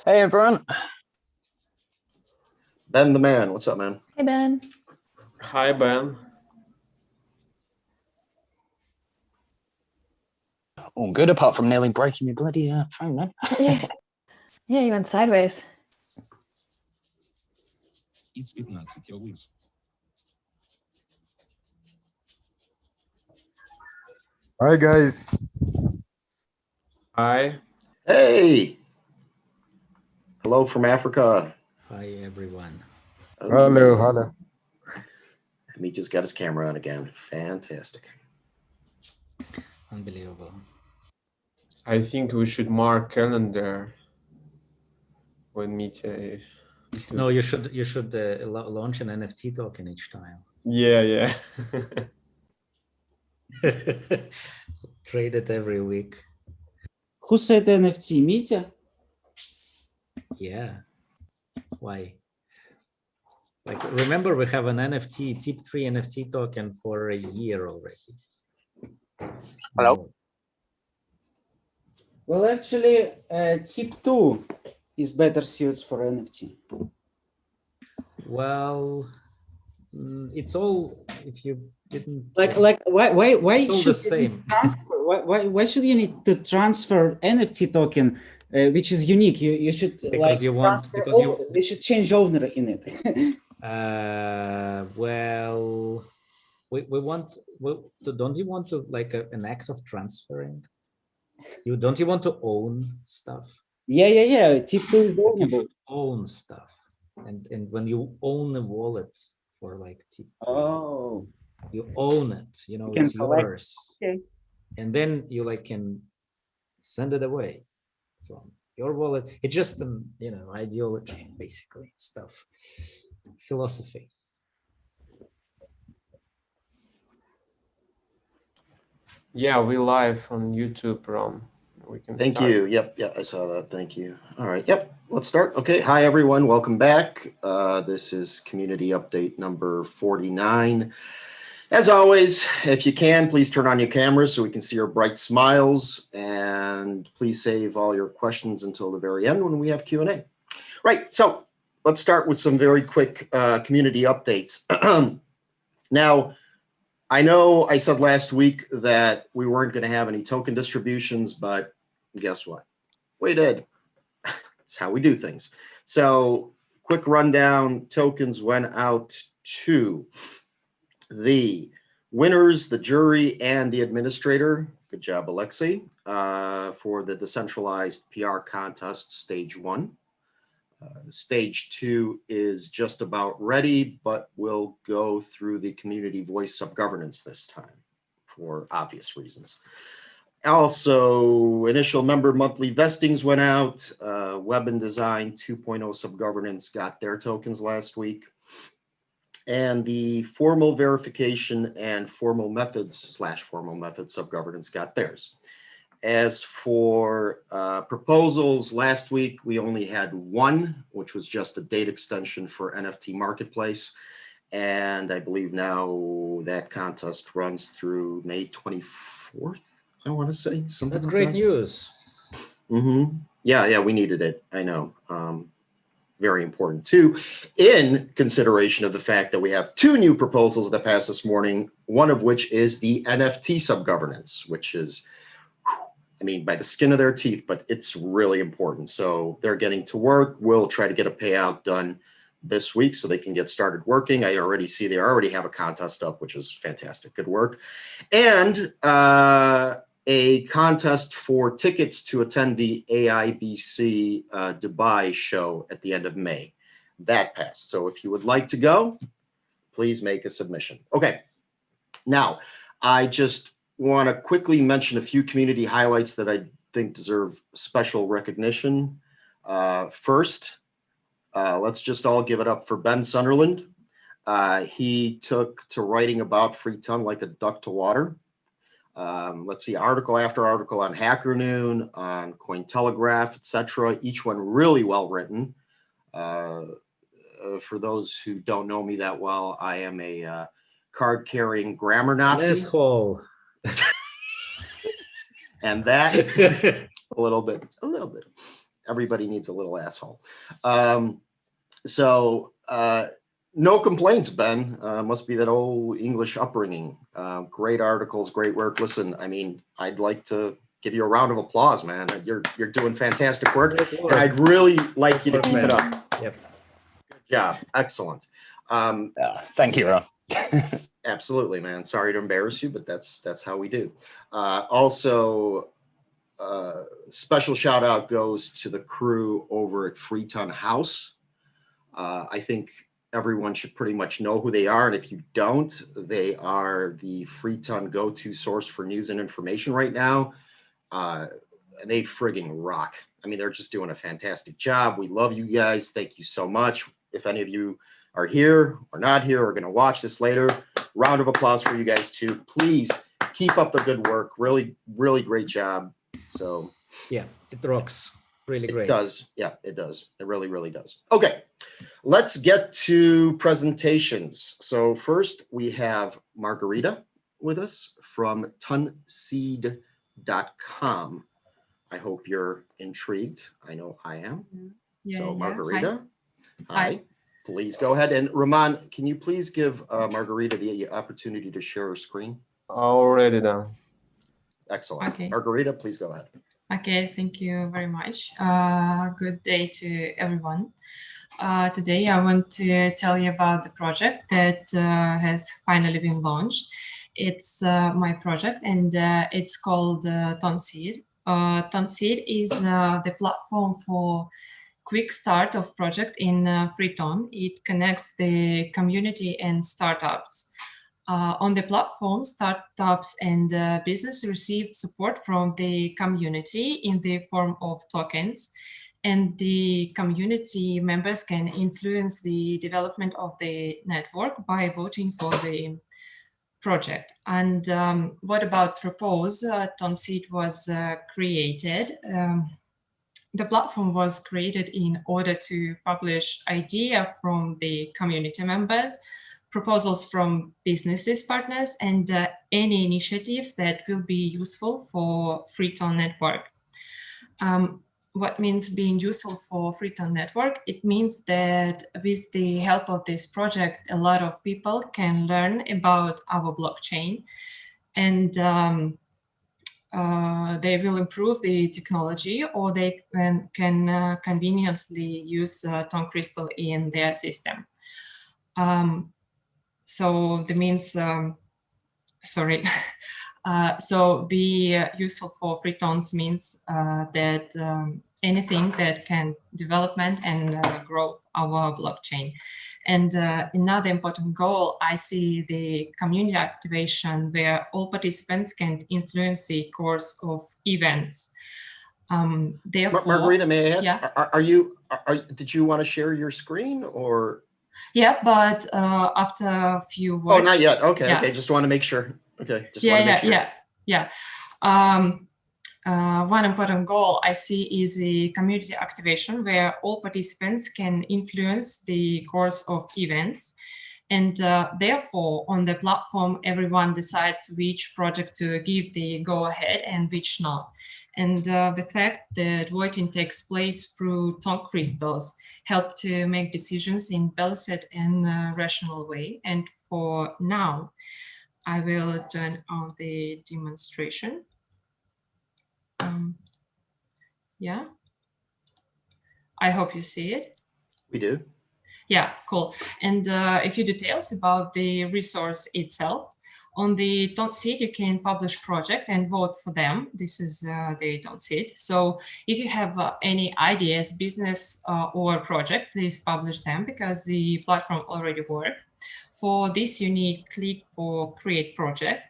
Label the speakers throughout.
Speaker 1: Hey, everyone.
Speaker 2: Ben the man. What's up, man?
Speaker 3: Hey, Ben.
Speaker 4: Hi, Ben.
Speaker 1: All good, apart from nearly breaking your bloody phone, man.
Speaker 3: Yeah, you went sideways.
Speaker 5: Hi, guys.
Speaker 4: Hi.
Speaker 2: Hey. Hello from Africa.
Speaker 6: Hi, everyone.
Speaker 2: Oh,
Speaker 5: Hello, hello.
Speaker 2: Mitja's got his camera on again. Fantastic.
Speaker 6: Unbelievable.
Speaker 4: I think we should mark calendar when Mitja.
Speaker 6: No, you should launch an NFT token each time.
Speaker 4: Yeah.
Speaker 6: Trade it every week.
Speaker 7: Who said NFT? Mitja?
Speaker 6: Yeah. Why? Like, remember, we have an NFT, TIP3 NFT token for a year already.
Speaker 1: Hello?
Speaker 6: No.
Speaker 7: Well, actually, TIP2 is better suited for NFT.
Speaker 6: Well, it's all, if you didn't...
Speaker 7: Like why
Speaker 6: it's all
Speaker 7: should
Speaker 6: the same.
Speaker 7: Transfer? Why should you need to transfer NFT token, which is unique? You should
Speaker 6: Because you want, because
Speaker 7: you should change owner in it.
Speaker 6: Well, we want, don't you want to like an act of transferring? Don't you want to own stuff?
Speaker 7: Yeah. TIP2 is
Speaker 6: You
Speaker 7: ownable.
Speaker 6: should own stuff, and when you own a wallet for like TIP3,
Speaker 7: Oh,
Speaker 6: you own it. You know,
Speaker 7: You can
Speaker 6: it's
Speaker 7: collect.
Speaker 6: yours.
Speaker 7: Okay.
Speaker 6: And then you like can send it away from your wallet. It's just an ideology, basically, stuff, philosophy.
Speaker 4: Yeah, we live on YouTube, Ron. We can
Speaker 2: Thank
Speaker 4: start.
Speaker 2: you. Yep, I saw that. Thank you. All right. Yep, let's start. Okay. Hi, everyone. Welcome back. This is community update number 49. As always, if you can, please turn on your cameras so we can see your bright smiles, and please save all your questions until the very end when we have Q&A. Right. So let's start with some very quick community updates. Now, I know I said last week that we weren't going to have any token distributions, but guess what? We did. That's how we do things. So quick rundown, tokens went out to the winners, the jury, and the administrator. Good job, Alexei, for the decentralized PR contest stage 1. Stage 2 is just about ready, but we'll go through the community voice sub-governance this time for obvious reasons. Also, initial member monthly vestings went out. Web and Design 2.0 sub-governance got their tokens last week. And the formal verification and formal methods / formal method sub-governance got theirs. As for proposals, last week we only had one, which was just a date extension for NFT Marketplace. And I believe now that contest runs through May 24th, I want to say. Something
Speaker 6: That's
Speaker 2: like
Speaker 6: great
Speaker 2: that.
Speaker 6: news.
Speaker 2: Yeah, we needed it. I know. Very important too, in consideration of the fact that we have 2 new proposals that passed this morning, one of which is the NFT Sub-governance, which is, I mean, by the skin of their teeth, but it's really important. So they're getting to work. We'll try to get a payout done this week so they can get started working. I already see they already have a contest up, which is fantastic. Good work. And a contest for tickets to attend the AIBC Dubai show at the end of May. That passed. So if you would like to go, please make a submission. Okay. Now, I just want to quickly mention a few community highlights that I think deserve special recognition. First, let's just all give it up for Ben Sunderland. He took to writing about free ton like a duck to water. Let's see, article after article on Hackernoon, on Cointelegraph, etc. Each one really well written. For those who don't know me that well, I am a card-carrying grammar Nazi.
Speaker 6: Asshole.
Speaker 2: And that a little bit. Everybody needs a little asshole. No complaints, Ben. Must be that old English upbringing. Great articles, great work. Listen, I mean, I'd like to give you a round of applause, man. You're doing fantastic work, and I'd really like you to keep it up.
Speaker 6: Yep.
Speaker 2: Good job, excellent.
Speaker 1: Thank you, Ron.
Speaker 2: Absolutely, man. Sorry to embarrass you, but that's how we do. Also, special shout out goes to the crew over at Freeton House. I think everyone should pretty much know who they are, and if you don't, they are the Freeton go-to source for news and information right now. And they frigging rock. I mean, they're just doing a fantastic job. We love you guys. Thank you so much. If any of you are here or not here or going to watch this later, round of applause for you guys too. Please keep up the good work. Really, really great job. So
Speaker 6: Yeah, it rocks. Really great.
Speaker 2: it does. Yeah, it does. It really, really does. Okay, let's get to presentations. So first we have Margarita with us from TONseed.com. I hope you're intrigued. I know I am. So Margarita, hi. Please go ahead. And Roman, can you please give Margarita the opportunity to share her screen?
Speaker 4: Already done.
Speaker 2: Excellent.
Speaker 8: Okay.
Speaker 2: Margarita, please go ahead.
Speaker 8: Okay, thank you very much. Good day to everyone. Today I want to tell you about the project that has finally been launched. It's my project, and it's called TONseed. TONseed is the platform for quick start of project in Freeton. It connects the community and startups. On the platform, startups and business receive support from the community in the form of tokens, and the community members can influence the development of the network by voting for the project. And what about Propose? TONseed was created. The platform was created in order to publish ideas from the community members, proposals from businesses partners, and any initiatives that will be useful for Freeton network. What means being useful for Freeton network? It means that with the help of this project, a lot of people can learn about our blockchain, and they will improve the technology, or they can conveniently use TON Crystal in their system. So the means, so be useful for Freetons means that anything that can development and growth our blockchain. And another important goal, I see the community activation where all participants can influence the course of events. Therefore,
Speaker 2: Margarita, may I ask,
Speaker 8: yeah.
Speaker 2: Did you want to share your screen or?
Speaker 8: Yeah, but after a few words.
Speaker 2: Oh, not yet. Okay,
Speaker 8: yeah.
Speaker 2: okay. Just want to make sure. Okay, just
Speaker 8: Yeah,
Speaker 2: want to make sure.
Speaker 8: Yeah. One important goal I see is the community activation where all participants can influence the course of events. And therefore, on the platform, everyone decides which project to give the go-ahead and which not. And the fact that voting takes place through TON crystals help to make decisions in balanced and rational way. And for now, I will turn on the demonstration. Yeah, I hope you see it.
Speaker 2: We do.
Speaker 8: Yeah, cool. And a few details about the resource itself. On the TONseed, you can publish project and vote for them. This is the TONseed. So if you have any ideas, business or project, please publish them because the platform already works. For this, you need click for create project.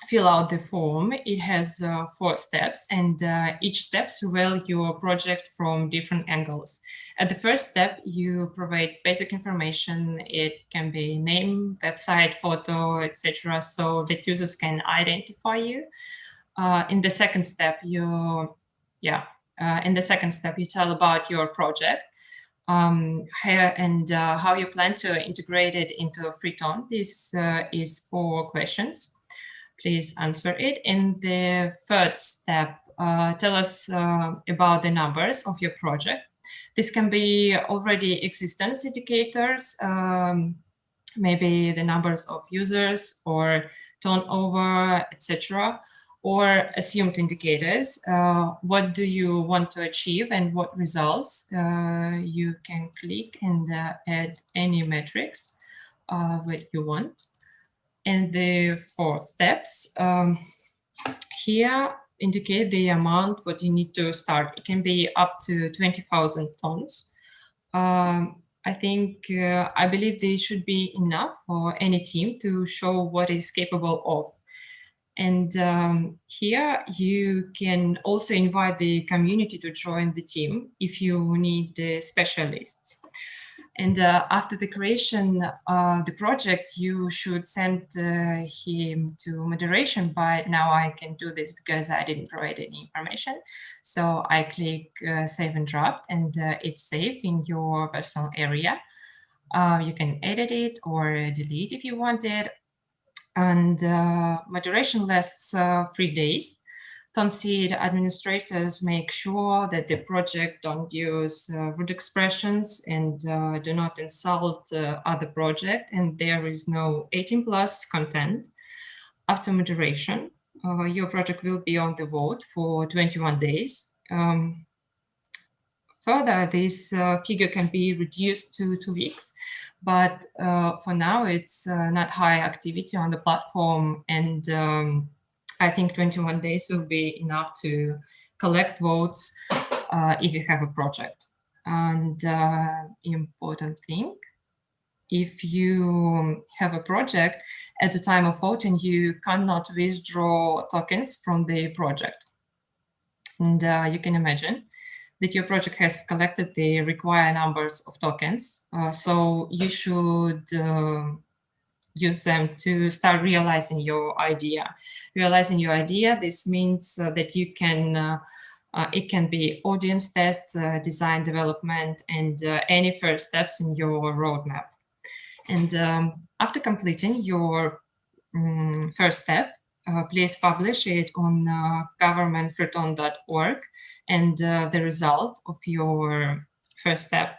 Speaker 8: Fill out the form. It has 4 steps, and each step reveals your project from different angles. At the first step, you provide basic information. It can be name, website, photo, etc., so that users can identify you. In the second step, you tell about your project. How you plan to integrate it into Freeton. This is 4 questions. Please answer it. In the third step, tell us about the numbers of your project. This can be already existence indicators, maybe the numbers of users or turnover, etc., or assumed indicators. What do you want to achieve and what results? You can click and add any metrics that you want. And the 4 steps here indicate the amount what you need to start. It can be up to 20,000 tons. I think, I believe they should be enough for any team to show what is capable of. And here you can also invite the community to join the team if you need the specialists. And after the creation of the project, you should send him to moderation, but now I can do this because I didn't provide any information. So I click save and draft, and it's saved in your personal area. You can edit it or delete if you want it. And moderation lasts 3 days. TONseed administrators make sure that the project don't use rude expressions and do not insult other project, and there is no 18+ content. After moderation, your project will be on the vote for 21 days. Further, this figure can be reduced to 2 weeks, but for now it's not high activity on the platform, and I think 21 days will be enough to collect votes if you have a project. And important thing, if you have a project, at the time of voting, you cannot withdraw tokens from the project. And you can imagine that your project has collected the required numbers of tokens. So you should use them to start realizing your idea. Realizing your idea, this means that you can, it can be audience tests, design development, and any first steps in your roadmap. And after completing your first step, please publish it on government.freeton.org and the result of your first step.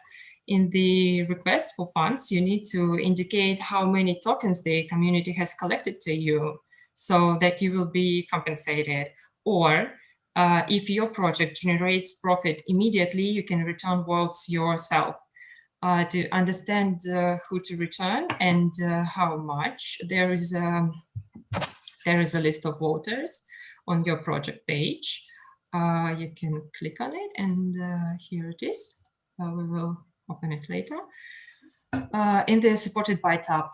Speaker 8: In the request for funds, you need to indicate how many tokens the community has collected to you so that you will be compensated. Or if your project generates profit immediately, you can return votes yourself. To understand who to return and how much, there is a list of voters on your project page. You can click on it, and here it is. We will open it later. In the supported by tab.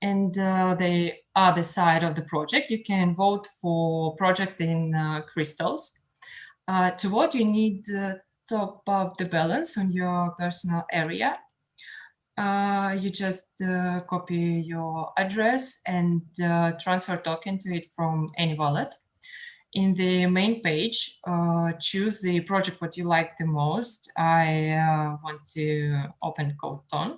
Speaker 8: And the other side of the project, you can vote for project in crystals. To vote, you need top up the balance on your personal area. You just copy your address and transfer token to it from any wallet. In the main page, choose the project what you like the most. I want to open code TON.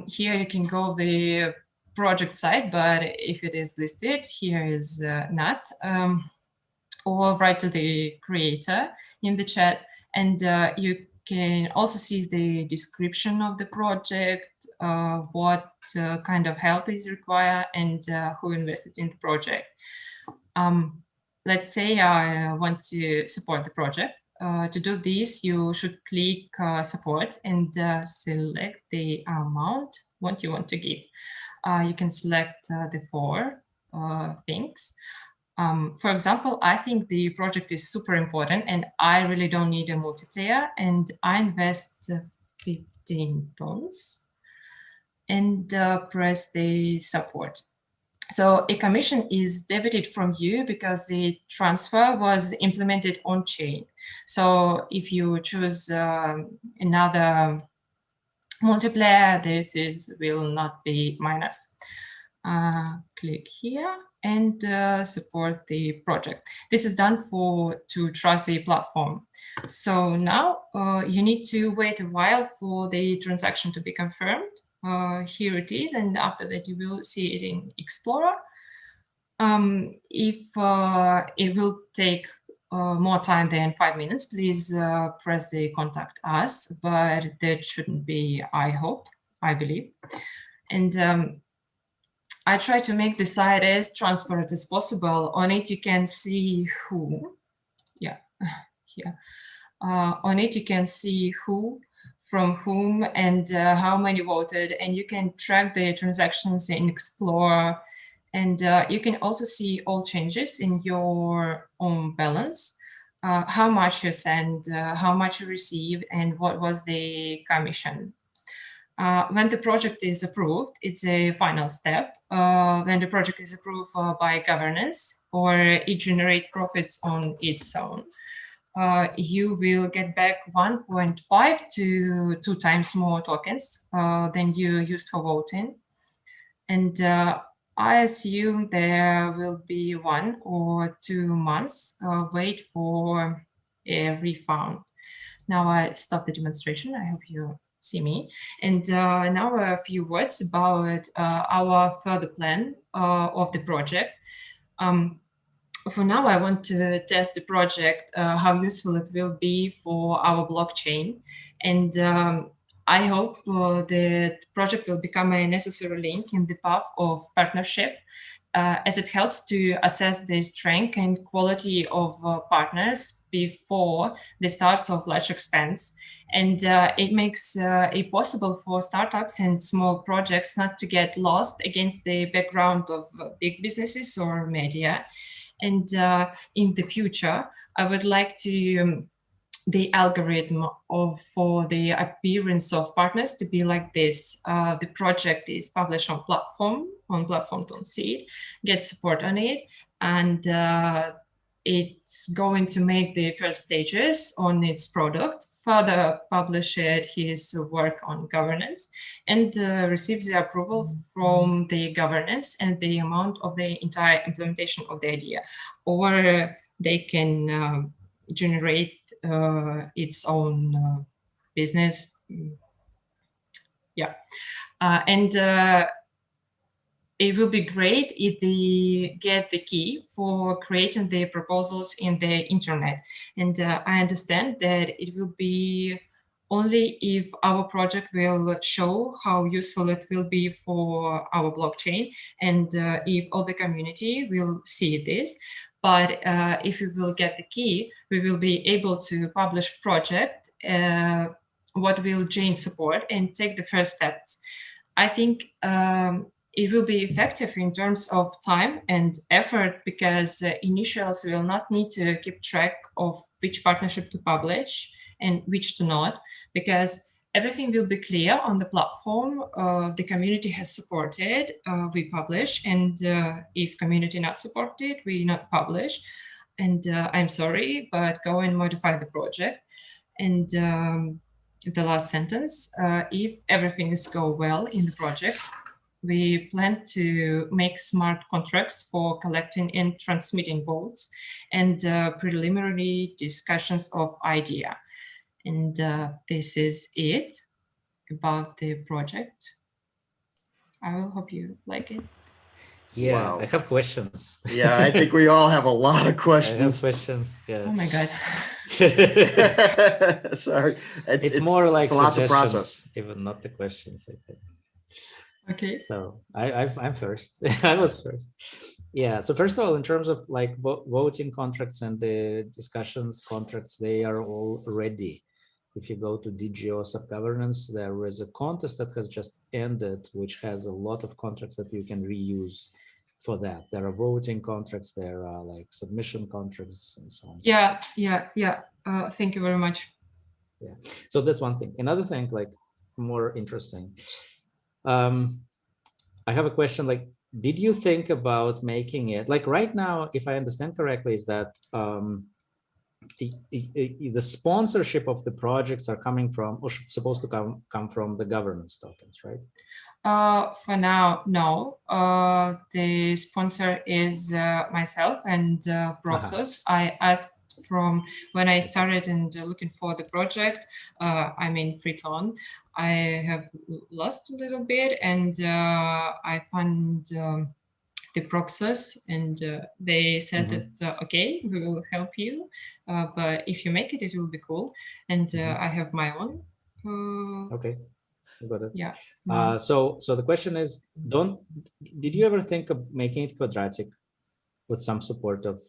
Speaker 8: Here you can go the project site, but if it is listed, here is not. Or write to the creator in the chat, and you can also see the description of the project, what kind of help is required, and who invested in the project. Let's say I want to support the project. To do this, you should click support and select the amount what you want to give. You can select the 4 things. For example, I think the project is super important and I really don't need a multiplayer, and I invest 15 tons and press the support. So a commission is debited from you because the transfer was implemented on chain. So if you choose another multiplier, this will not be minus. Click here and support the project. This is done to trust the platform. So now you need to wait a while for the transaction to be confirmed. Here it is, and after that you will see it in Explorer. If it will take more time than 5 minutes, please press the contact us, but that shouldn't be, I hope, I believe. And I try to make the site as transparent as possible. On it, you can see who, yeah, here. On it, you can see who, from whom, and how many voted, and you can track the transactions in Explorer. And you can also see all changes in your own balance, how much you send, how much you receive, and what was the commission. When the project is approved, it's a final step. When the project is approved by governance or it generates profits on its own, you will get back 1.5 to 2 times more tokens than you used for voting. And I assume there will be 1 or 2 months wait for a refund. Now I stop the demonstration. I hope you see me. And now a few words about our further plan of the project. For now, I want to test the project, how useful it will be for our blockchain. And I hope the project will become a necessary link in the path of partnership, as it helps to assess the strength and quality of partners before the start of large expense. And it makes it possible for startups and small projects not to get lost against the background of big businesses or media. And in the future, I would like to the algorithm for the appearance of partners to be like this. The project is published on platform TONseed, get support on it, and it's going to make the first stages on its product, further publish his work on governance, and receive the approval from the governance and the amount of the entire implementation of the idea. Or they can generate its own business. Yeah, and it will be great if they get the key for creating the proposals in the internet. And I understand that it will be only if our project will show how useful it will be for our blockchain, and if all the community will see this. But if we will get the key, we will be able to publish project, what will gain support and take the first steps. I think it will be effective in terms of time and effort, because initials will not need to keep track of which partnership to publish and which to not, because everything will be clear on the platform. The community has supported, we publish, and if community not supported, we not publish. And I'm sorry, but go and modify the project. And the last sentence, if everything is go well in the project, we plan to make smart contracts for collecting and transmitting votes and preliminary discussions of idea. And this is it about the project. I will hope you like it.
Speaker 6: Yeah,
Speaker 2: Wow.
Speaker 6: I have questions.
Speaker 2: Yeah, I think we all have a lot of
Speaker 6: I have
Speaker 2: questions.
Speaker 6: questions. Yeah.
Speaker 8: Oh my God.
Speaker 2: Sorry.
Speaker 6: It's more like
Speaker 2: it's a lot to process.
Speaker 6: suggestions, even not the questions, I think.
Speaker 8: Okay.
Speaker 6: So I'm first. I was first. Yeah. So first of all, in terms of like voting contracts and the discussions contracts, they are all ready. If you go to DGO Sub-governance, there is a contest that has just ended, which has a lot of contracts that you can reuse for that. There are voting contracts, there are like submission contracts and so on.
Speaker 8: Yeah. Thank you very much.
Speaker 6: Yeah. So that's one thing. Another thing, like more interesting. I have a question, like, did you think about making it, like right now, if I understand correctly, is that the sponsorship of the projects are coming from, or supposed to come from the governance tokens, right?
Speaker 8: For now, no. The sponsor is myself and Broxus. I asked from when I started and looking for the project, I'm in Freeton. I have lost a little bit, and I found the Broxus, and they said that okay, we will help you, but if you make it, it will be cool. And I have my own.
Speaker 6: Okay, got it.
Speaker 8: Yeah.
Speaker 6: So the question is, did you ever think of making it quadratic with some support of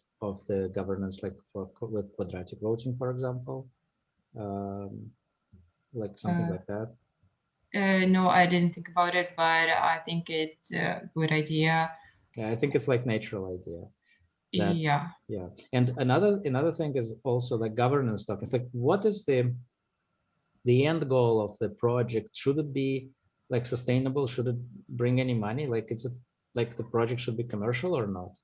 Speaker 6: the governance, like with quadratic voting, for example, like something like that?
Speaker 8: No, I didn't think about it, but I think it's a good idea.
Speaker 6: Yeah, I think it's like natural idea.
Speaker 8: Yeah.
Speaker 6: Yeah. And another thing is also like governance tokens. Like, what is the end goal of the project? Should it be like sustainable? Should it bring any money? Like, is it like the project should be commercial or not?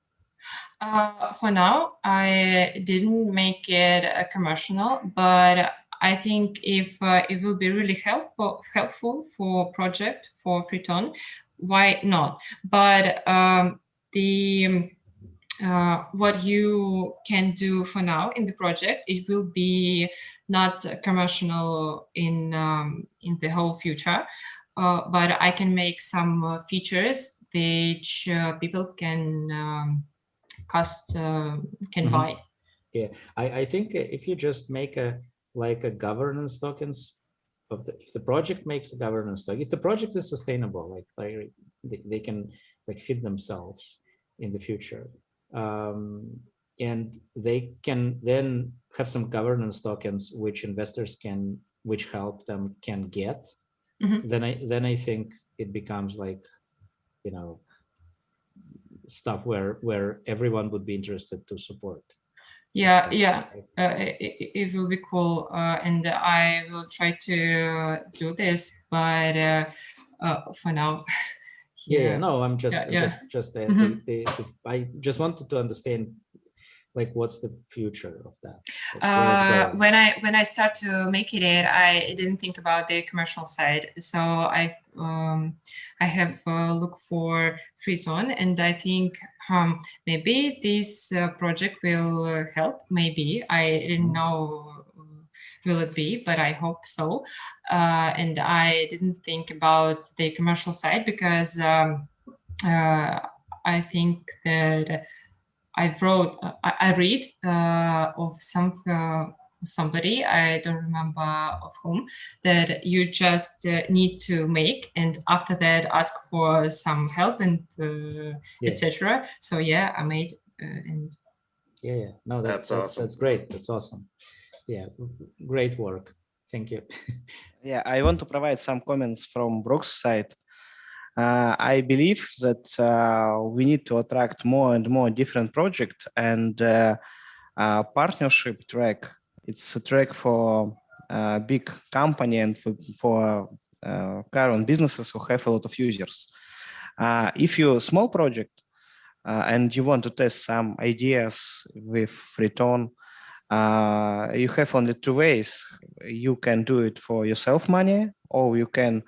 Speaker 8: For now, I didn't make it a commercial, but I think if it will be really helpful for project for Freeton, why not? But what you can do for now in the project, it will be not commercial in the whole future, but I can make some features which people can buy.
Speaker 6: Yeah, I think if you just make a governance tokens if the project makes a governance token, if the project is sustainable, like they can like feed themselves in the future, and they can then have some governance tokens which investors which help them can get. Then I think it becomes like, you know, stuff where everyone would be interested to support.
Speaker 8: Yeah, it will be cool, and I will try to do this, but for now.
Speaker 6: No, I'm just I just wanted to understand like what's the future of that. Like,
Speaker 8: when I start to make it, I didn't think about the commercial side, so I have looked for Freeton, and I think maybe this project will help. Maybe I didn't know will it be, but I hope so. And I didn't think about the commercial side because I think that I read of somebody, I don't remember of whom, that you just need to make, and after that ask for some help and etc. So yeah, I made and
Speaker 6: no, that's awesome. That's great. That's awesome. Yeah, great work. Thank you.
Speaker 9: Yeah, I want to provide some comments from Brox's side. I believe that we need to attract more and more different projects, and partnership track. It's a track for big company and for current businesses who have a lot of users. If you're a small project and you want to test some ideas with Freeton, you have only two ways. You can do it for yourself money, or you can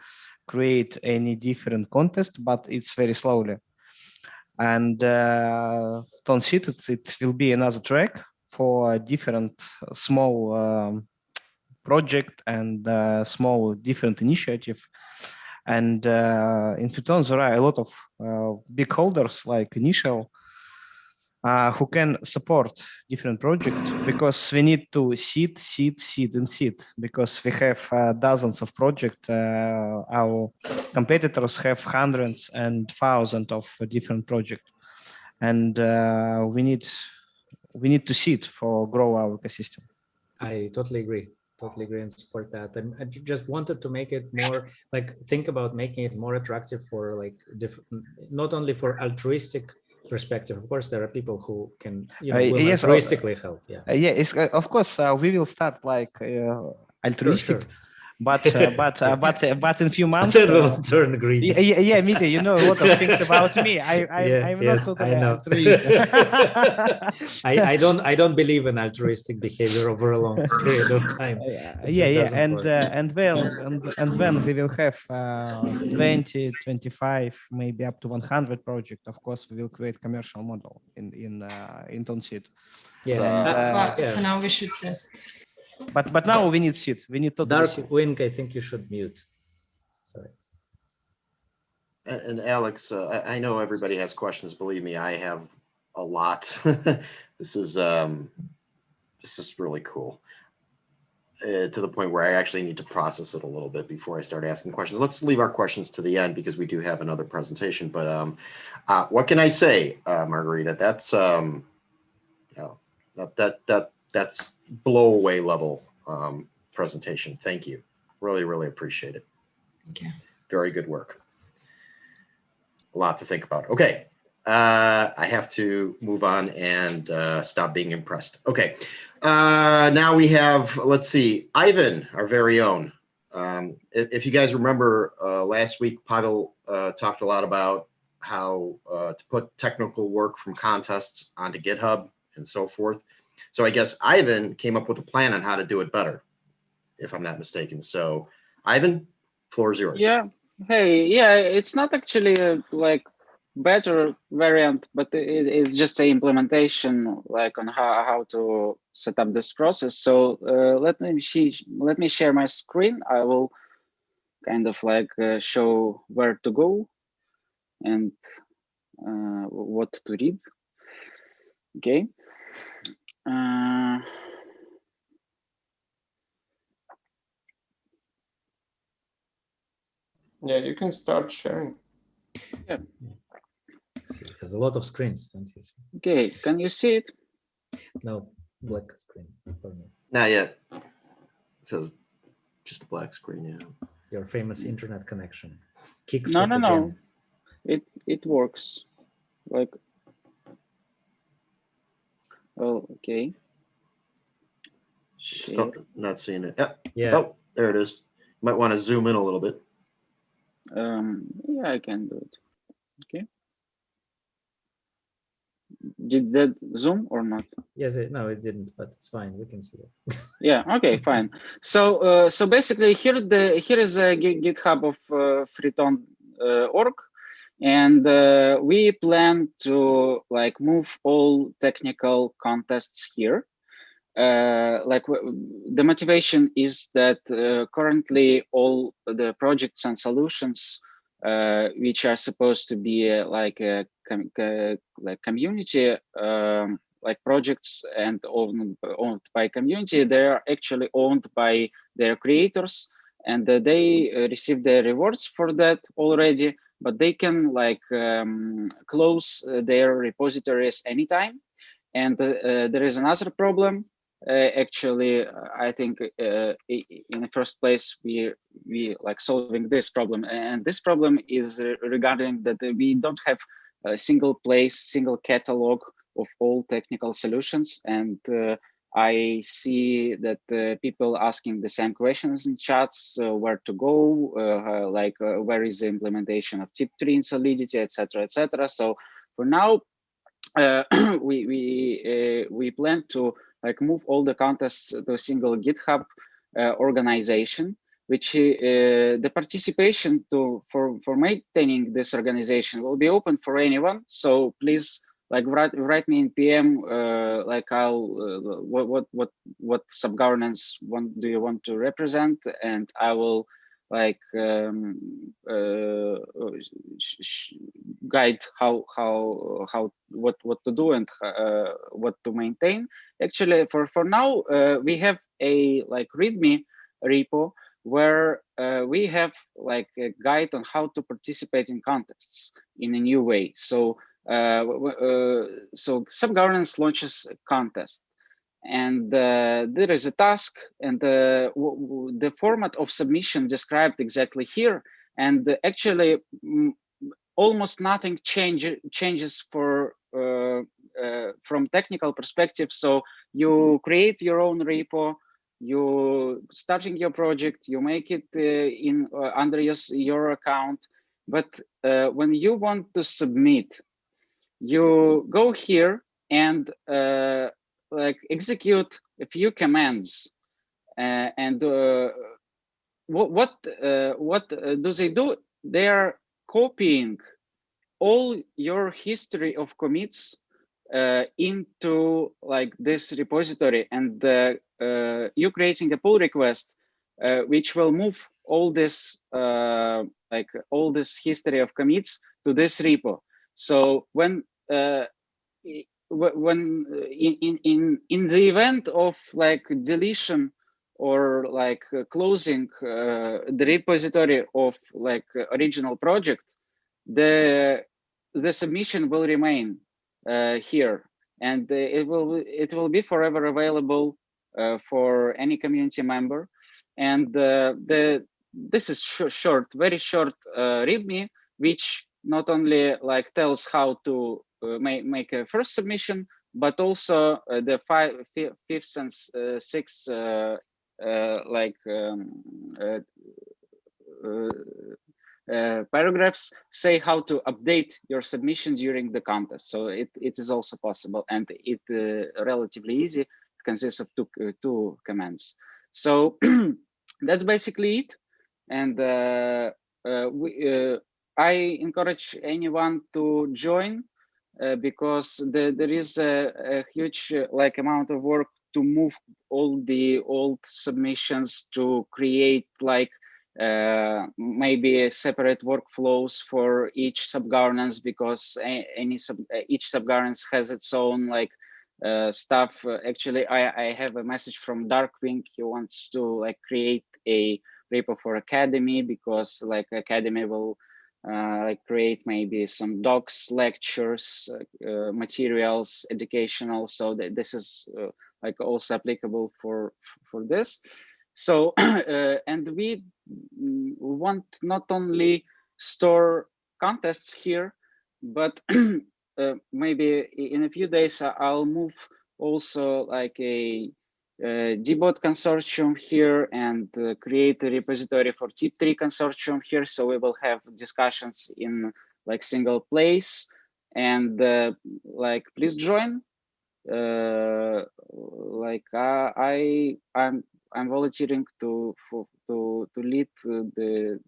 Speaker 9: create any different contest, but it's very slowly. And TONseed, it will be another track for different small project and small different initiative. And in Freeton, there are a lot of big holders like Initial who can support different projects, because we need to seed, because we have dozens of projects. Our competitors have hundreds and thousands of different projects, and we need to seed for grow our ecosystem.
Speaker 6: I totally agree and support that. And I just wanted to make it more like, think about making it more attractive for like different, not only for altruistic perspective. Of course, there are people who can, will altruistically help.
Speaker 9: It's, of course, we will start like altruistic. Sure. But in a few months
Speaker 6: it will turn greedy.
Speaker 9: Mitja, you know a lot of things about me. I'm not totally altruistic.
Speaker 6: I don't believe in altruistic behavior over a long period of time.
Speaker 9: And when we will have 20, 25, maybe up to 100 projects, of course, we will create commercial model in TONseed.
Speaker 8: So now we should test.
Speaker 9: But now we need seed. We need to
Speaker 6: Dark Wing. I think you should mute. Sorry.
Speaker 2: And Alex, I know everybody has questions. Believe me, I have a lot. This is really cool. To the point where I actually need to process it a little bit before I start asking questions. Let's leave our questions to the end because we do have another presentation. But what can I say, Margarita? That's that's blow away level presentation. Thank you. Really, really appreciate it.
Speaker 8: Thank you.
Speaker 2: Very good work. A lot to think about. Okay. I have to move on and stop being impressed. Okay. Now we have, let's see, Ivan, our very own. If you guys remember last week, Pavel talked a lot about how to put technical work from contests onto GitHub and so forth. So I guess Ivan came up with a plan on how to do it better, if I'm not mistaken. So Ivan, floor is yours.
Speaker 10: Yeah. Hey, yeah, it's not actually a like better variant, but it's just an implementation like on how to set up this process. So let me share my screen. I will kind of like show where to go and what to read. Okay.
Speaker 4: Yeah, you can start sharing.
Speaker 10: Yeah.
Speaker 6: See, it has a lot of screens, don't you see?
Speaker 10: Okay, can you see it?
Speaker 6: No, black screen for me.
Speaker 2: Not yet. It says just a black screen, yeah.
Speaker 6: Your famous internet connection. Kicks
Speaker 10: No,
Speaker 6: it
Speaker 10: no,
Speaker 6: again.
Speaker 10: no. It works. Like, oh, okay.
Speaker 2: Still not seeing it.
Speaker 6: Yeah.
Speaker 2: Oh, there it is. Might want to zoom in a little bit.
Speaker 10: Yeah, I can do it. Okay. Did that zoom or not?
Speaker 6: Yes, no, it didn't, but it's fine. We can see it.
Speaker 10: Yeah. Okay. Fine. So, so basically, here is a GitHub of FreeTON.org, and we plan to like move all technical contests here. Like the motivation is that currently all the projects and solutions which are supposed to be like a community like projects and owned by community, they are actually owned by their creators, and they receive the rewards for that already, but they can like close their repositories anytime. And there is another problem. Actually, I think in the first place we like solving this problem, and this problem is regarding that we don't have a single place, single catalog of all technical solutions, and I see that people asking the same questions in chats: where to go, where is the implementation of tip3 in Solidity, etc., etc. So for now, we plan to like move all the contests to a single GitHub organization, which the participation for maintaining this organization will be open for anyone. So please like write me in PM like what sub-governance do you want to represent, and I will like guide what to do and what to maintain. Actually, for now, we have a like README repo where we have like a guide on how to participate in contests in a new way. So so sub-governance launches a contest, and there is a task, and the format of submission described exactly here, and actually almost nothing changes for from technical perspective. So you create your own repo, you starting your project, you make it in under your account, but when you want to submit, you go here and like execute a few commands, and what do they do? They are copying all your history of commits into like this repository, and you creating a pull request which will move all this all this history of commits to this repo. So when in the event of like deletion or like closing the repository of like original project, the submission will remain here, and it will be forever available for any community member. And this is very short README, which not only like tells how to make a first submission, but also the fifth and sixth paragraphs say how to update your submission during the contest. So it is also possible, and it relatively easy. It consists of two commands. So that's basically it. And I encourage anyone to join because there is a huge like amount of work to move all the old submissions, to create like maybe separate workflows for each sub-governance, because each sub-governance has its own like stuff. Actually, I have a message from Darkwing. He wants to like create a repo for Academy, because like Academy will like create maybe some docs, lectures, materials, educational. So this is like also applicable for this. So and we want not only store contests here, but maybe in a few days I'll move also like a Debot consortium here, and create a repository for TIP3 consortium here. So we will have discussions in like single place, and like please join. Like I'm volunteering to lead the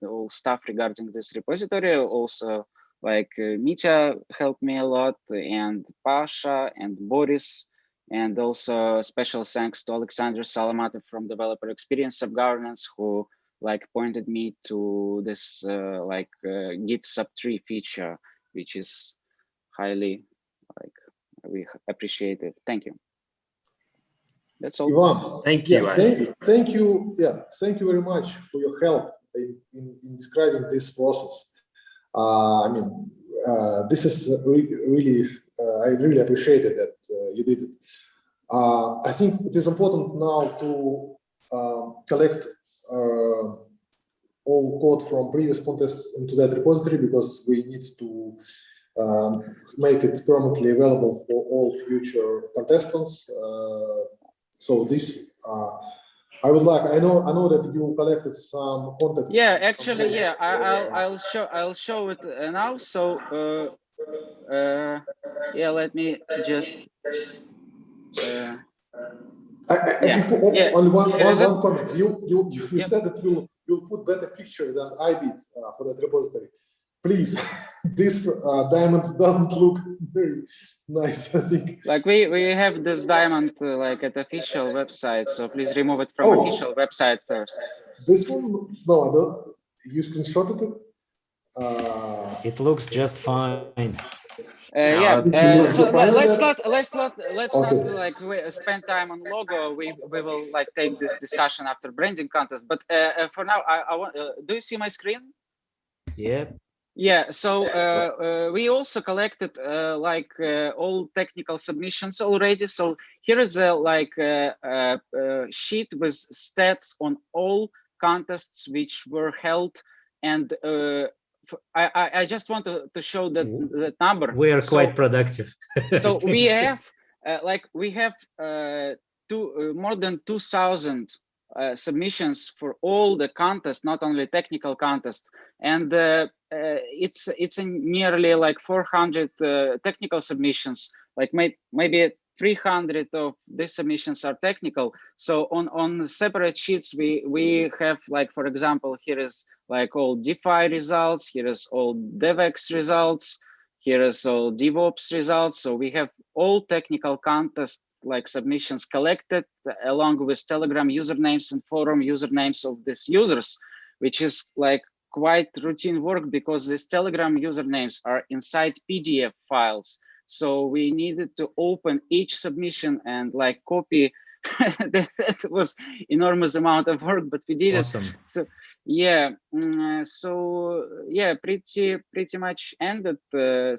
Speaker 10: whole stuff regarding this repository. Also, like Mitja helped me a lot, and Pasha and Boris, and also special thanks to Alexander Salamatov from Developer Experience Sub-governance, who like pointed me to this like Git Sub3 feature, which is highly like we appreciate it. Thank you. That's all.
Speaker 2: Ivan, thank you.
Speaker 5: Thank you. Yeah, thank you very much for your help in describing this process. I mean, this is really, I really appreciated that you did it. I think it is important now to collect all code from previous contests into that repository, because we need to make it permanently available for all future contestants. So this, I would like. I know that you collected some contacts.
Speaker 10: Yeah, actually, yeah. I'll show it now. So yeah, let me just.
Speaker 5: Only one comment. You said that you'll put better picture than I did for that repository. Please, this diamond doesn't look very nice, I think.
Speaker 10: Like we have this diamond like at official website, so please remove it from official website first.
Speaker 5: This one, no, I don't. You screenshotted it.
Speaker 6: It looks just fine.
Speaker 10: Yeah. So let's not like spend time on logo. We will like take this discussion after branding contest. But for now, I want. Do you see my screen?
Speaker 6: Yeah.
Speaker 10: Yeah, so we also collected like all technical submissions already. So here is a like sheet with stats on all contests which were held, and I just want to show that number.
Speaker 6: We are quite productive.
Speaker 10: So we have more than 2,000 submissions for all the contests, not only technical contests, and it's nearly like 400 technical submissions. Like maybe 300 of these submissions are technical. So on separate sheets we have, like, for example, here is like all DeFi results, here is all DevX results, here is all DevOps results. So we have all technical contest like submissions collected along with Telegram usernames and forum usernames of these users. which is like quite routine work because these Telegram usernames are inside PDF files. So we needed to open each submission and like copy. That was enormous amount of work, but we did
Speaker 6: Awesome.
Speaker 10: it. So yeah, so yeah, pretty much ended.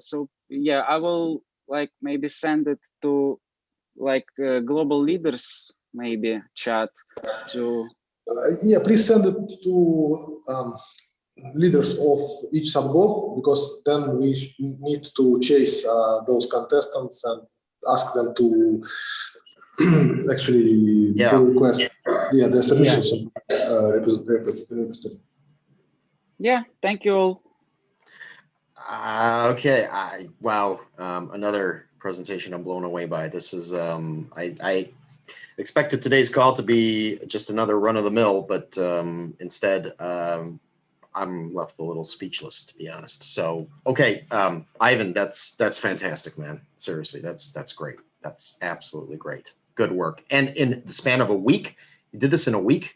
Speaker 10: So yeah, I will like maybe send it to like global leaders, maybe chat to.
Speaker 5: Yeah, please send it to leaders of each sub-gov, because then we need to chase those contestants and ask them to actually to request the submissions.
Speaker 10: Yeah, thank you all.
Speaker 2: Okay, wow, another presentation I'm blown away by. This is I expected today's call to be just another run-of-the-mill, but instead I'm left a little speechless, to be honest. So okay, Ivan, that's fantastic, man. Seriously, that's great. That's absolutely great. Good work. And in the span of a week, you did this in a week?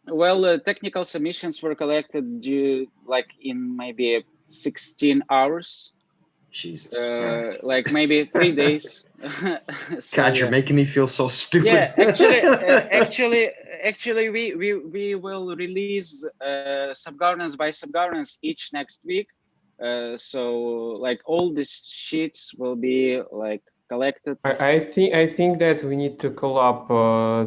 Speaker 10: Well, technical submissions were collected like in maybe 16 hours.
Speaker 2: Jesus.
Speaker 10: Like maybe 3 days.
Speaker 2: So, God, you're making me feel so stupid.
Speaker 10: Yeah, actually, we will release sub-governance by sub-governance each next week. So like all these sheets will be like collected.
Speaker 4: I think that we need to call up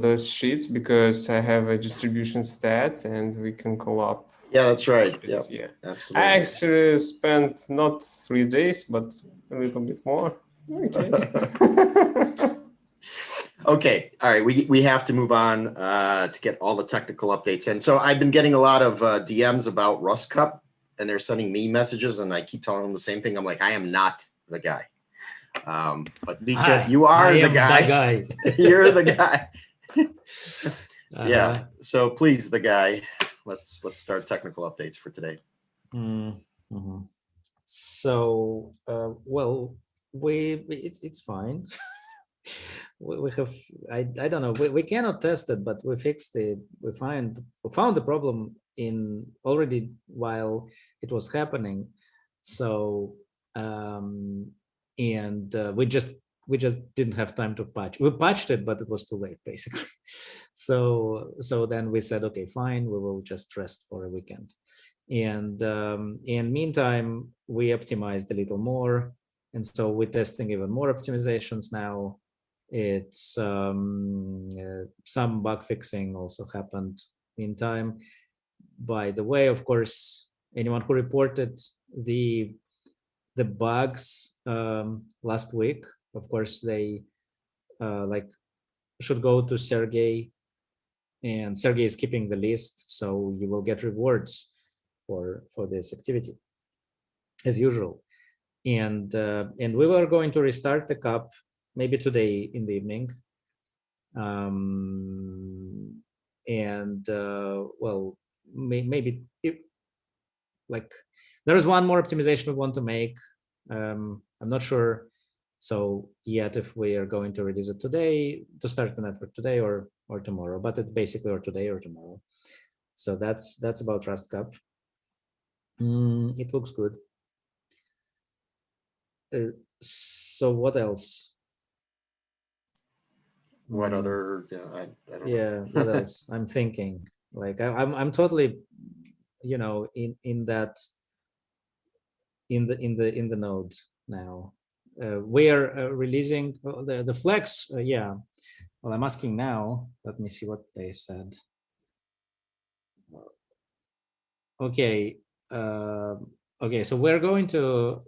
Speaker 4: those sheets because I have a distribution stat and we can call up.
Speaker 2: Yeah, that's right.
Speaker 4: Sheets.
Speaker 2: Yeah,
Speaker 4: yeah,
Speaker 2: absolutely.
Speaker 4: I actually spent not 3 days, but a little bit more. Okay.
Speaker 2: Okay, all right, we have to move on to get all the technical updates in. So I've been getting a lot of DMs about RustCup, and they're sending me messages, and I keep telling them the same thing. I'm like, I am not the guy. But Mitja, you are the guy. You're the guy. Yeah. So please, the guy. Let's start technical updates for today.
Speaker 6: So well, it's fine. we have I don't know, we cannot test it, but we fixed it. We found the problem in already while it was happening. So and we just didn't have time to patch. We patched it, but it was too late, basically. So then we said, okay, fine, we will just rest for a weekend. And in meantime, we optimized a little more, and so we're testing even more optimizations now. It's some bug fixing also happened meantime. By the way, of course, anyone who reported the bugs last week, of course, they like should go to Sergey, and Sergey is keeping the list, so you will get rewards for this activity as usual. And we were going to restart the cup maybe today in the evening. Well, maybe like there's one more optimization we want to make. I'm not sure so yet if we are going to release it today to start the network today or tomorrow, but it's basically or today or tomorrow. So that's about RustCup. It looks good. So what else?
Speaker 2: What other? I don't know.
Speaker 6: Yeah, what else? I'm thinking like I'm totally, you know, in that in the node now. We are releasing the Flex. Yeah. Well, I'm asking now. Let me see what they said. Okay. Okay. So we're going to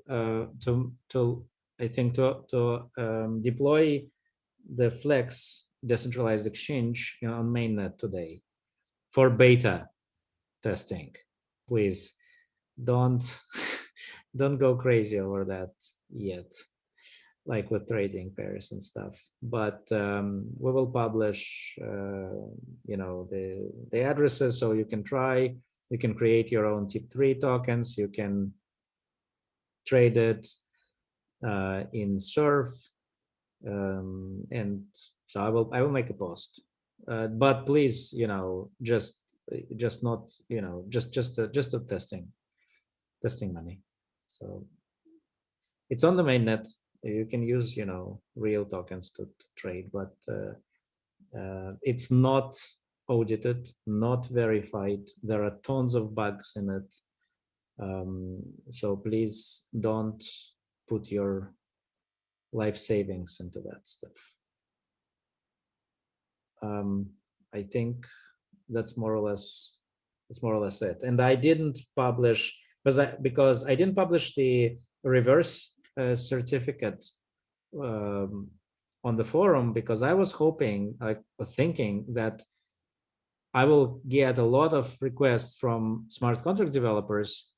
Speaker 6: I think to deploy the Flex decentralized exchange on mainnet today for beta testing. Please don't go crazy over that yet, like with trading pairs and stuff. But we will publish you know, the addresses, so you can try. You can create your own TIP3 tokens. You can trade it in Surf. And so I will make a post, but please, you know, just just not, just a testing money. So it's on the mainnet. You can use, real tokens to trade, but it's not audited, not verified. There are tons of bugs in it. So please don't put your life savings into that stuff. I think that's more or less it. And I didn't publish because I didn't publish the reverse certificate on the forum, because I was thinking that I will get a lot of requests from smart contract developers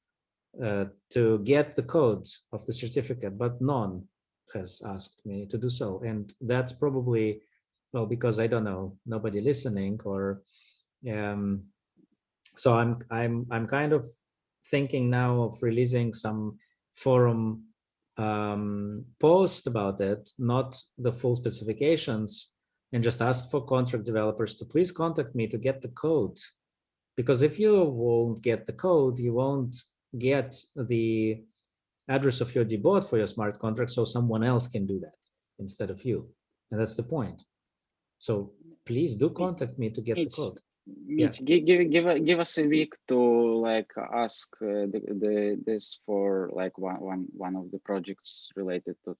Speaker 6: to get the code of the certificate, but none has asked me to do so. And that's probably, well, because I don't know, nobody listening, or so I'm kind of thinking now of releasing some forum post about it, not the full specifications, and just ask for contract developers to please contact me to get the code. Because if you won't get the code, you won't get the address of your debot for your smart contract, so someone else can do that instead of you. And that's the point. So please do contact me to get the code.
Speaker 10: Mitch, give us a week to ask this for one of the projects related to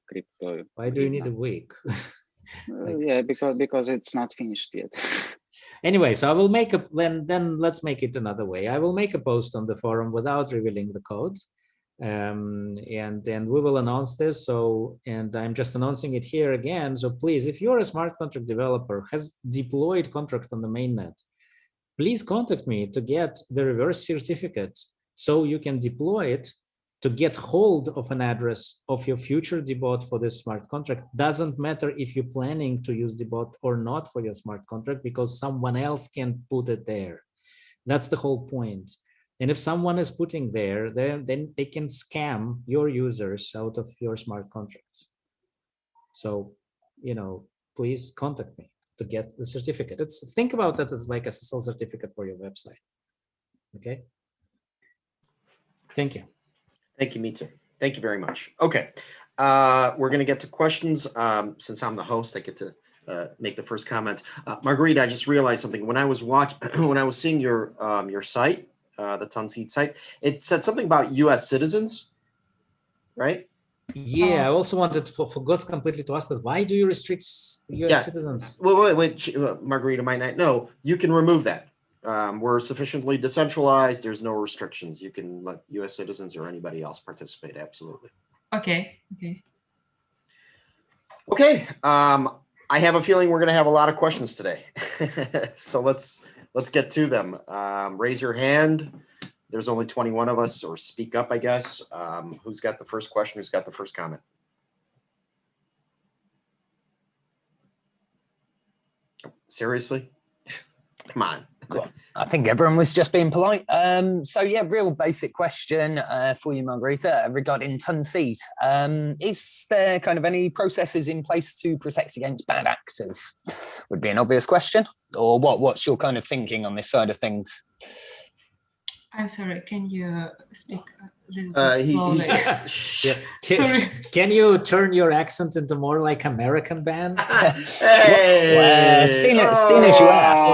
Speaker 10: crypto.
Speaker 6: Why do you need a week?
Speaker 10: Yeah, because it's not finished yet.
Speaker 6: Anyway, so I will make then let's make it another way. I will make a post on the forum without revealing the code. And then we will announce this. And I'm just announcing it here again. So please, if you're a smart contract developer, has deployed contract on the mainnet, please contact me to get the reverse certificate so you can deploy it to get hold of an address of your future debot for this smart contract. Doesn't matter if you're planning to use debot or not for your smart contract, because someone else can put it there. That's the whole point. And if someone is putting there, then they can scam your users out of your smart contracts. So, please contact me to get the certificate. Think about that as like a SSL certificate for your website. Okay. Thank you.
Speaker 2: Thank you, Mitja. Thank you very much. Okay, we're going to get to questions. Since I'm the host, I get to make the first comment. Margarita, I just realized something. When I was seeing your site, the TONseed site, it said something about U.S. citizens, right?
Speaker 6: Yeah, I also forgot completely to ask that. Why do you restrict U.S. citizens?
Speaker 2: Wait, Margarita might not know. You can remove that. We're sufficiently decentralized. There's no restrictions. You can let U.S. citizens or anybody else participate. Absolutely.
Speaker 8: Okay.
Speaker 2: I have a feeling we're going to have a lot of questions today. So let's get to them. Raise your hand. There's only 21 of us, or speak up, I guess. Who's got the first question? Who's got the first comment? Seriously? Come on.
Speaker 1: Cool. I think everyone was just being polite. So yeah, real basic question for you, Margarita, regarding TONseed. Is there kind of any processes in place to protect against bad actors? Would be an obvious question. Or what's your kind of thinking on this side of things?
Speaker 8: I'm sorry, can you speak a little bit slowly?
Speaker 6: Sorry. Can you turn your accent into more like American band?
Speaker 2: Hey!
Speaker 1: Well, seen as you asked.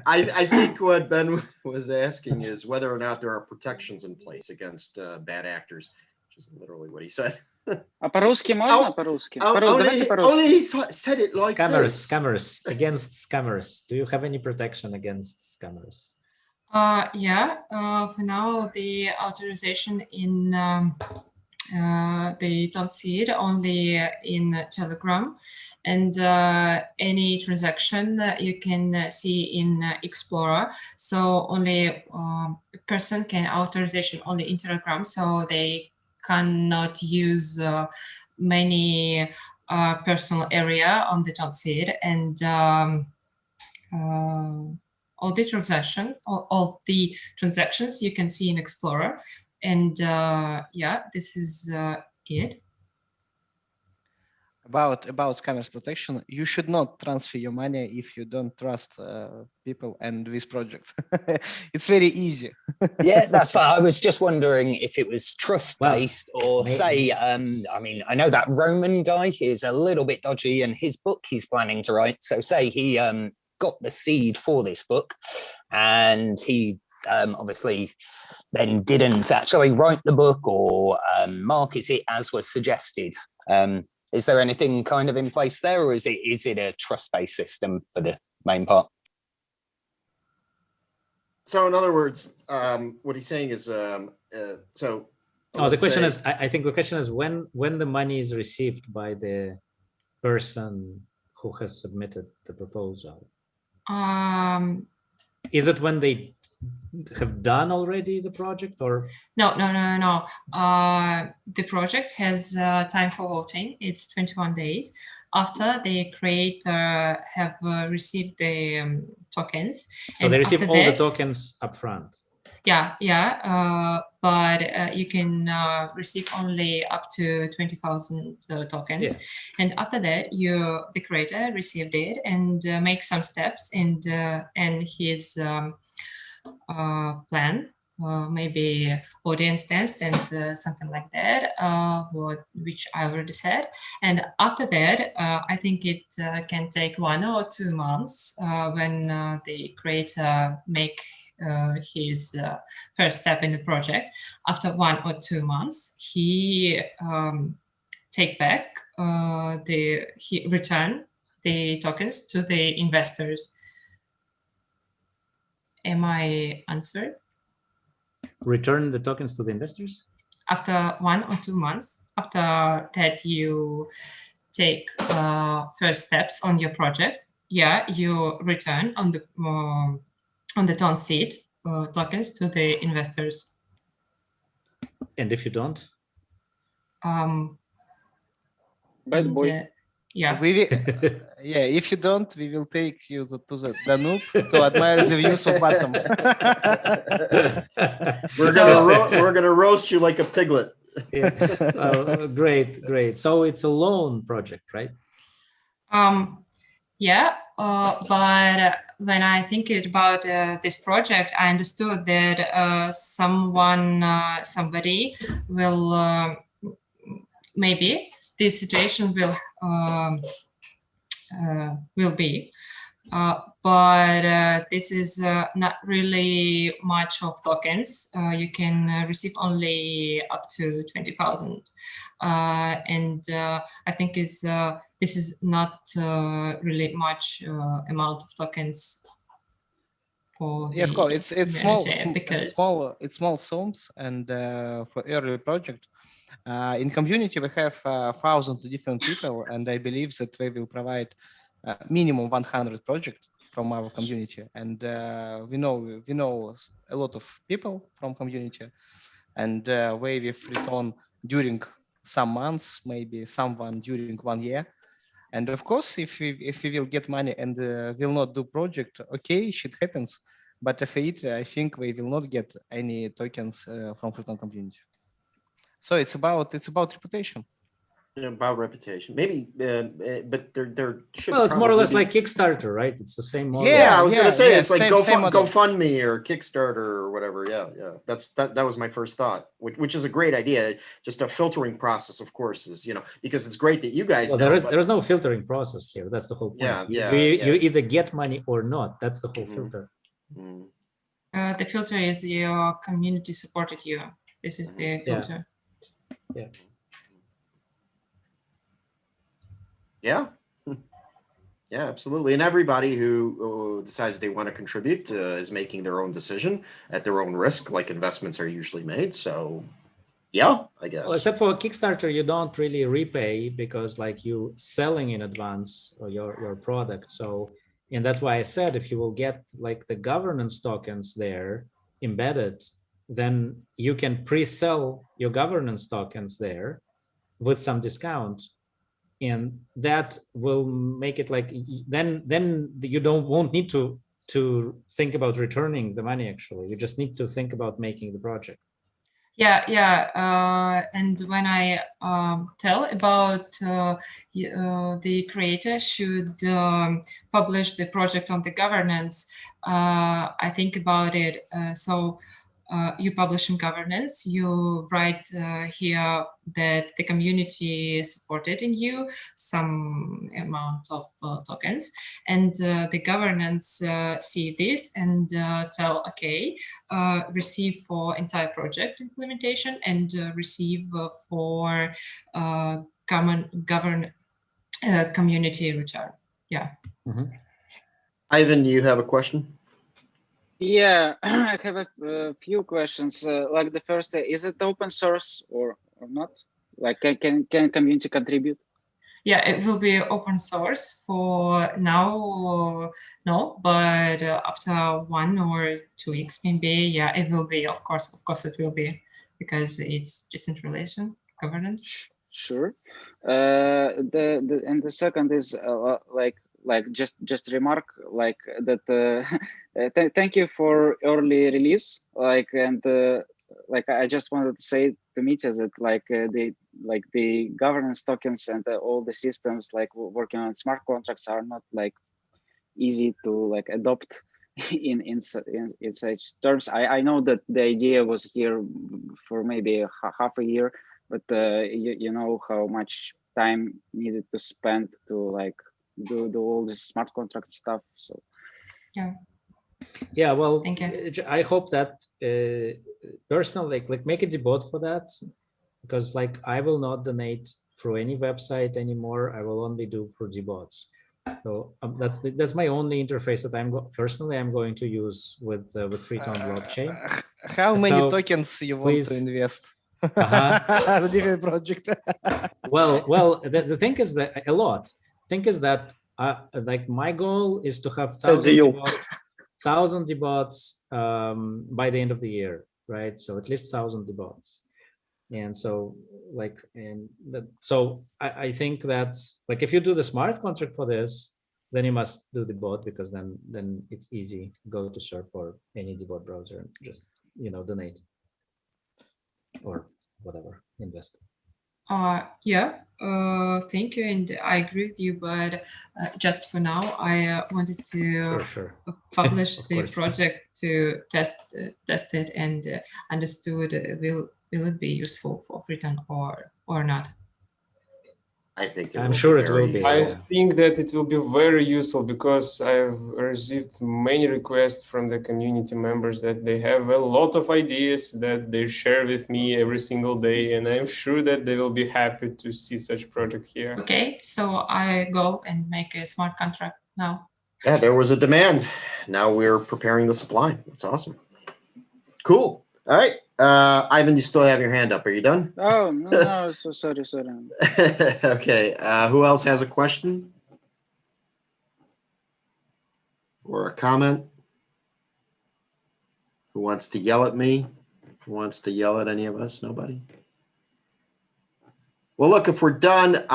Speaker 2: I think what Ben was asking is whether or not there are protections in place against bad actors, which is literally what he said.
Speaker 10: А по-русски можно? По-русски? Давайте по-русски.
Speaker 2: Only he said it like this.
Speaker 6: Scammers, against scammers. Do you have any protection against scammers?
Speaker 8: Yeah, for now, the authorization in the TONseed only in Telegram, and any transaction you can see in Explorer. So only a person can authorization only in Telegram, so they cannot use many personal area on the TONseed, and all the transactions you can see in Explorer. And yeah, this is it.
Speaker 9: about scammers protection, you should not transfer your money if you don't trust people and this project. It's very easy.
Speaker 1: Yeah, that's fine. I was just wondering if it was trust-based or say, I mean, I know that Roman guy is a little bit dodgy and his book he's planning to write. So say he got the seed for this book and he obviously then didn't actually write the book or market it as was suggested. Is there anything kind of in place there, or is it a trust-based system for the main part?
Speaker 2: So in other words, what he's saying is, so.
Speaker 6: Oh, the question is, I think the question is when the money is received by the person who has submitted the proposal. Is it when they have done already the project, or
Speaker 8: no? The project has time for voting. It's 21 days after the creator have received the tokens.
Speaker 6: So they receive all the tokens up front.
Speaker 8: Yeah, but you can receive only up to 20,000 tokens.
Speaker 6: Yeah.
Speaker 8: And after that, the creator received it and make some steps and his plan, maybe audience test and something like that, which I already said. And after that, I think it can take 1 or 2 months when the creator make his first step in the project. After 1 or 2 months, he take back he return the tokens to the investors. Am I answered?
Speaker 6: Return the tokens to the investors?
Speaker 8: After 1 or 2 months, after that you take first steps on your project, you return on the TONseed tokens to the investors.
Speaker 6: And if you don't?
Speaker 10: Bad boy.
Speaker 8: Yeah.
Speaker 9: If you don't, we will take you to the Danube to admire the views of bottom.
Speaker 2: We're gonna roast you like a piglet.
Speaker 6: Yeah. Great. So it's a loan project, right?
Speaker 8: But when I think about this project, I understood that somebody will maybe this situation will be, but this is not really much of tokens. You can receive only up to 20,000, and I think this is not really much amount of tokens.
Speaker 9: Of course, it's small,
Speaker 8: because
Speaker 9: it's small sums, and for early project. In community, we have thousands of different people, and I believe that we will provide minimum 100 projects from our community. And we know a lot of people from community, and we will return during some months, maybe someone during 1 year. And of course, if we will get money and will not do project, okay, shit happens. But if I think we will not get any tokens from Freetown community. So it's about reputation.
Speaker 2: About reputation, maybe, but there should.
Speaker 6: Well, it's more or less like Kickstarter, right? It's the same model.
Speaker 2: Yeah, I was gonna say it's like
Speaker 9: same
Speaker 2: GoFundMe or Kickstarter or whatever. Yeah. That was my first thought, which is a great idea. Just a filtering process, of course, is because it's great that you guys.
Speaker 6: Well, there is no filtering process here. That's the whole point. You either get money or not. That's the whole filter.
Speaker 8: The filter is your community supported you. This is the filter.
Speaker 2: Yeah, absolutely. And everybody who decides they want to contribute is making their own decision at their own risk, like investments are usually made. So, yeah, I guess.
Speaker 6: Well, except for Kickstarter, you don't really repay because like you selling in advance your product. So, and that's why I said if you will get like the governance tokens there embedded, then you can pre-sell your governance tokens there with some discount. And that will make it like then you won't need to think about returning the money. Actually, you just need to think about making the project.
Speaker 8: And when I tell about the creator should publish the project on the governance, I think about it. So you publish in governance, you write here that the community supported in you some amount of tokens, and the governance see this and tell, okay, receive for entire project implementation and receive for community return. Yeah.
Speaker 6: Mm-hmm.
Speaker 2: Ivan, do you have a question?
Speaker 10: Yeah, I have a few questions. Like the first, is it open source or not? Like, can community contribute?
Speaker 8: Yeah, it will be open source for now. No, but after 1 or 2 weeks, maybe. Yeah, it will be. Of course, it will be, because it's decentralization governance.
Speaker 10: Sure. And the second is just remark like that. Thank you for early release. I just wanted to say to Mitja that the governance tokens and all the systems working on smart contracts are not easy to adopt in such terms. I know that the idea was here for maybe half a year, but you know how much time needed to spend to do all this smart contract stuff. So
Speaker 6: yeah, well,
Speaker 8: thank you.
Speaker 6: I hope that personally, make a debot for that, because I will not donate through any website anymore. I will only do for debots. So that's my only interface that I'm going to use with Free-TON blockchain.
Speaker 9: How many tokens you want to invest? The different project.
Speaker 6: well, the thing is that a lot. Thing is that my goal is to have 1,000 debots by the end of the year, right? So at least 1,000 debots. And so I think that if you do the smart contract for this, then you must do the bot, because then it's easy. Go to SERP or any debot browser and just donate or whatever, invest.
Speaker 8: Thank you, and I agree with you, but just for now I wanted to publish the project to test it and understood will it be useful for Free-TON or not.
Speaker 2: I think
Speaker 6: I'm sure it will be.
Speaker 4: I think that it will be very useful, because I've received many requests from the community members that they have a lot of ideas that they share with me every single day, and I'm sure that they will be happy to see such project here.
Speaker 8: Okay, so I go and make a smart contract now.
Speaker 2: Yeah, there was a demand. Now we're preparing the supply. That's awesome. Cool. All right. Ivan, you still have your hand up. Are you done?
Speaker 10: Oh, no, so sorry.
Speaker 2: Okay. Who else has a question? Or a comment? Who wants to yell at me? Who wants to yell at any of us? Nobody? Well, look, if we're done,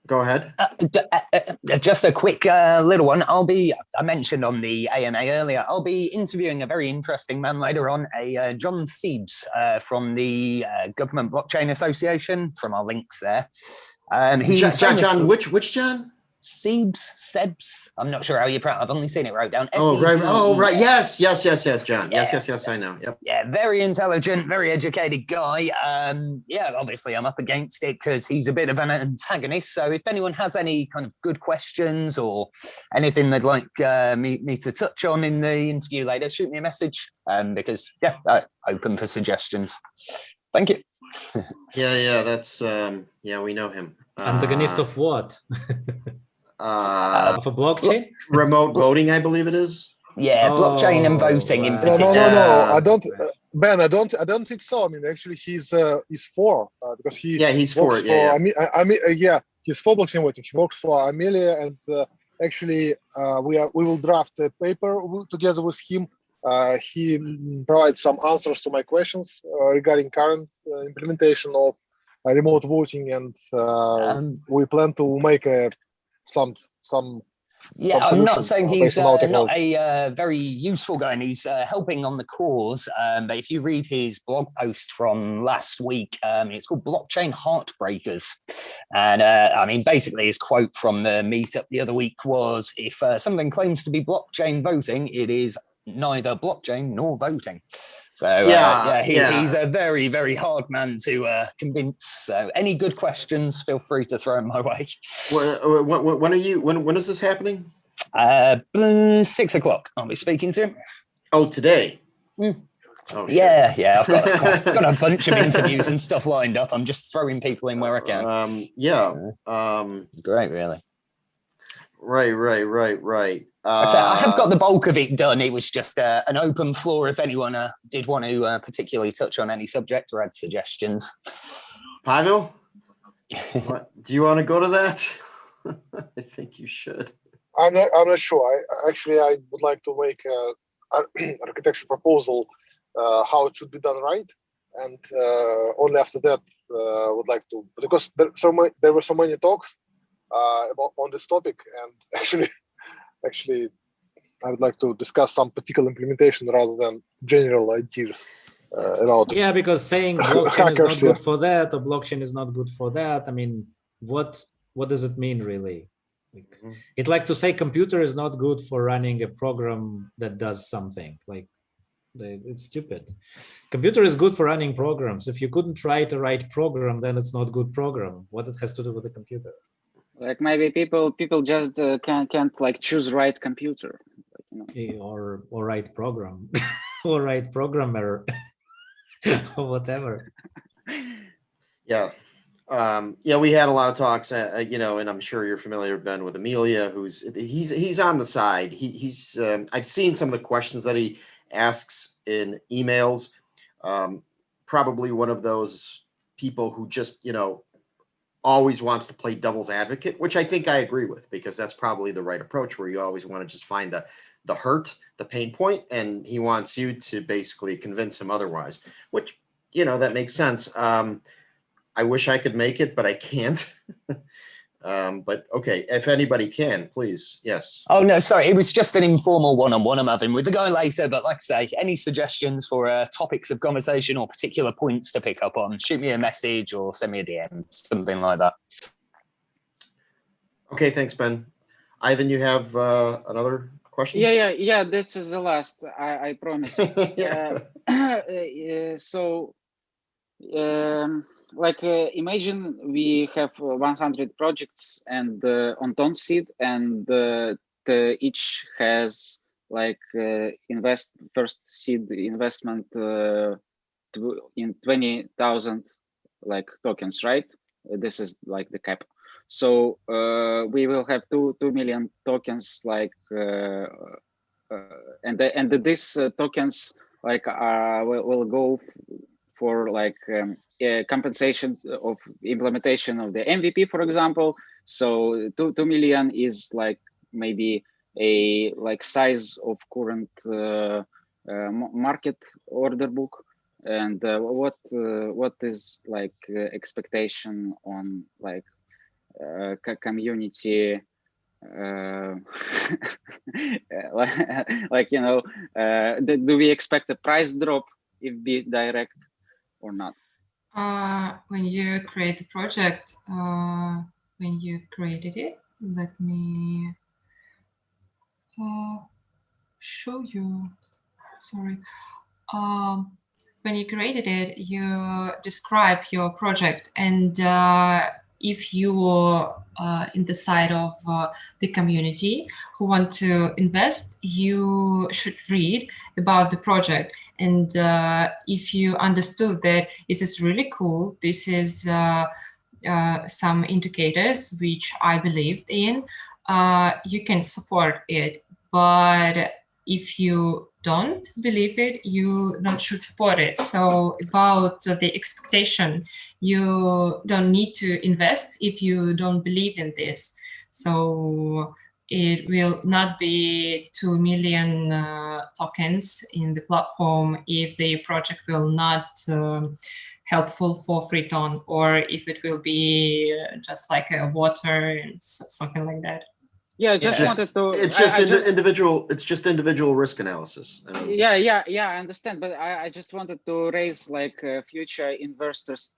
Speaker 2: go ahead.
Speaker 1: Just a quick little one. I mentioned on the AMA earlier, I'll be interviewing a very interesting man later on, TONseed from the Government Blockchain Association, from our links there.
Speaker 2: John, which John?
Speaker 1: Sebs. I'm not sure how you pronounce it. I've only seen it wrote down.
Speaker 2: Oh, right. Oh, right. Yes, John. Yes, I know. Yep.
Speaker 1: Yeah, very intelligent, very educated guy. Yeah, obviously I'm up against it because he's a bit of an antagonist. So if anyone has any kind of good questions or anything they'd like me to touch on in the interview later, shoot me a message because, yeah, open for suggestions. Thank you.
Speaker 2: Yeah, that's, we know him.
Speaker 6: Antagonist of what? Of a blockchain?
Speaker 2: Remote voting, I believe it is.
Speaker 1: Yeah, blockchain and voting in particular.
Speaker 5: No. I don't, Ben. I don't think so. I mean, actually, he's for because he.
Speaker 2: Yeah, he's for it.
Speaker 5: Yeah, he's for blockchain voting. He works for Amelia, and actually, we will draft a paper together with him. He provides some answers to my questions regarding current implementation of remote voting, and we plan to make some
Speaker 1: Yeah, I'm not saying he's
Speaker 5: based on our
Speaker 1: not
Speaker 5: technology.
Speaker 1: a very useful guy, and he's helping on the cause. But if you read his blog post from last week, it's called Blockchain Heartbreakers. And I mean, basically his quote from the meetup the other week was, if something claims to be blockchain voting, it is neither blockchain nor voting. So he's a very, very hard man to convince. So any good questions, feel free to throw them my way.
Speaker 2: When is this happening?
Speaker 1: 6 o'clock. I'll be speaking to him.
Speaker 2: Oh, today.
Speaker 1: Mm.
Speaker 2: Oh,
Speaker 1: yeah. I've got a bunch of interviews and stuff lined up. I'm just throwing people in where I can. Great, really.
Speaker 2: Right.
Speaker 1: I have got the bulk of it done. It was just an open floor if anyone did want to particularly touch on any subject or add suggestions.
Speaker 2: Pavel, do you want to go to that? I think you should.
Speaker 5: I'm not sure. I would like to make an architecture proposal how it should be done right, and only after that would like to, because there were so many talks on this topic, and actually I would like to discuss some particular implementation rather than general ideas about.
Speaker 6: Yeah, because saying blockchain is not good for that or blockchain is not good for that. I mean, what does it mean really? It's like to say computer is not good for running a program that does something. Like, it's stupid. Computer is good for running programs. If you couldn't write a right program, then it's not good program. What it has to do with the computer?
Speaker 10: Like maybe people just can't like choose right computer,
Speaker 6: or right program, or right programmer, or whatever.
Speaker 2: Yeah. We had a lot of talks, and I'm sure you're familiar, Ben, with Amelia, he's on the side. He's I've seen some of the questions that he asks in emails. Probably one of those people who just, always wants to play devil's advocate, which I think I agree with, because that's probably the right approach, where you always want to just find the hurt, the pain point, and he wants you to basically convince him otherwise, which, that makes sense. I wish I could make it, but I can't. But okay, if anybody can, please, yes.
Speaker 1: Oh, no, sorry. It was just an informal one-on-one I'm having with the guy later. But like I say, any suggestions for topics of conversation or particular points to pick up on, shoot me a message or send me a DM, something like that.
Speaker 2: Okay, thanks, Ben. Ivan, you have another question?
Speaker 10: Yeah, this is the last, I promise. Imagine we have 100 projects and on TONseed, and each has first seed investment in 20,000 tokens, right? This is the cap. So we will have 2 million tokens, and these tokens will go for compensation of implementation of the MVP, for example. So 2 million is maybe a size of current market order book. And what is expectation on community do we expect a price drop if be direct or not?
Speaker 8: When you create a project, when you created it, let me show you. Sorry. When you created it, you describe your project, and if you in the side of the community who want to invest, you should read about the project. And if you understood that this is really cool, this is some indicators which I believed in, you can support it. But if you don't believe it, you not should support it. So about the expectation, you don't need to invest if you don't believe in this. So it will not be 2 million tokens in the platform if the project will not helpful for free TON, or if it will be just like a water and something like that.
Speaker 10: Yeah, I just wanted to.
Speaker 2: It's just individual. It's just individual risk analysis.
Speaker 10: Yeah, I understand, but I just wanted to raise like future investors'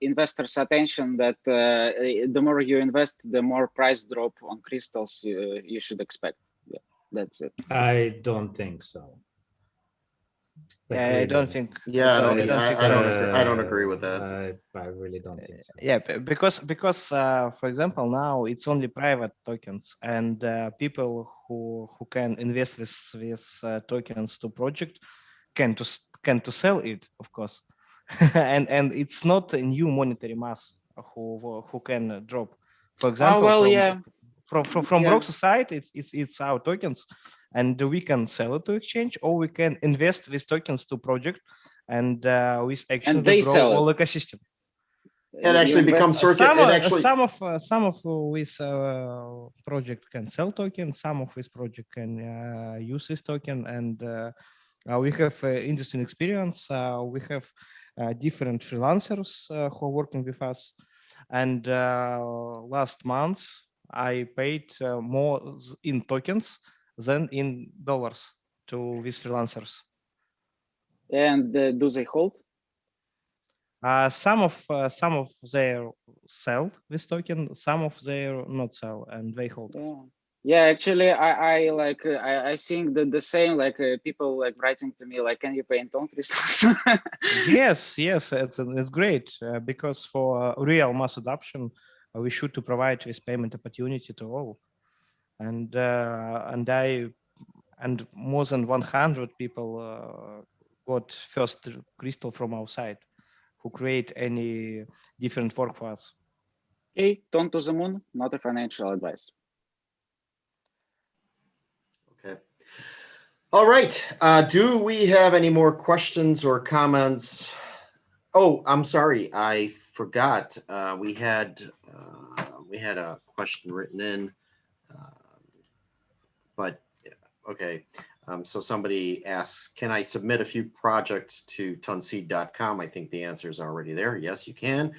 Speaker 10: attention that the more you invest, the more price drop on crystals you should expect. Yeah, that's it.
Speaker 6: I don't think so.
Speaker 9: Yeah, I don't think.
Speaker 2: Yeah, I don't agree with that.
Speaker 6: I really don't think so.
Speaker 9: Yeah, because for example, now it's only private tokens, and people who can invest with tokens to project can to sell it, of course, and it's not a new monetary mass who can drop. For example, from Broxus side, it's our tokens, and we can sell it to exchange, or we can invest with tokens to project, and with action to grow whole ecosystem.
Speaker 2: It actually becomes circuit.
Speaker 9: Some of with project can sell tokens, some of this project can use this token, and we have interesting experience. We have different freelancers who are working with us, and last month I paid more in tokens than in dollars to these freelancers.
Speaker 10: And do they hold?
Speaker 9: Some of their sell this token, some of their not sell, and they hold.
Speaker 10: Yeah, actually, I think the same, like people like writing to me like, can you pay in TON crystals?
Speaker 9: yes, it's great because for real mass adoption, we should to provide this payment opportunity to all, and more than 100 people got first crystal from our side, who create any different work for us.
Speaker 10: Okay, TON to the moon, not a financial advice.
Speaker 2: Okay. All right. Do we have any more questions or comments? Oh, I'm sorry, I forgot. We had a question written in, but okay. So somebody asks, can I submit a few projects to TONseed.com? I think the answer is already there. Yes, you can.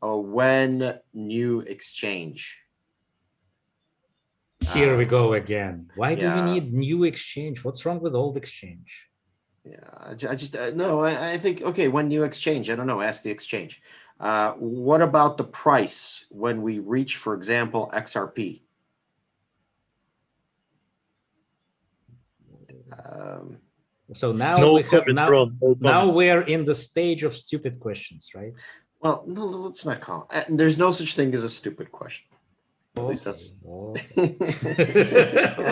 Speaker 2: When new exchange?
Speaker 6: Here we go again. Why do you need new exchange? What's wrong with old exchange?
Speaker 2: Yeah, I just no. I think okay. When new exchange, I don't know. Ask the exchange. What about the price when we reach, for example, XRP?
Speaker 6: So now we're in the stage of stupid questions, right?
Speaker 2: Well, no, let's not call it. There's no such thing as a stupid question. At least that's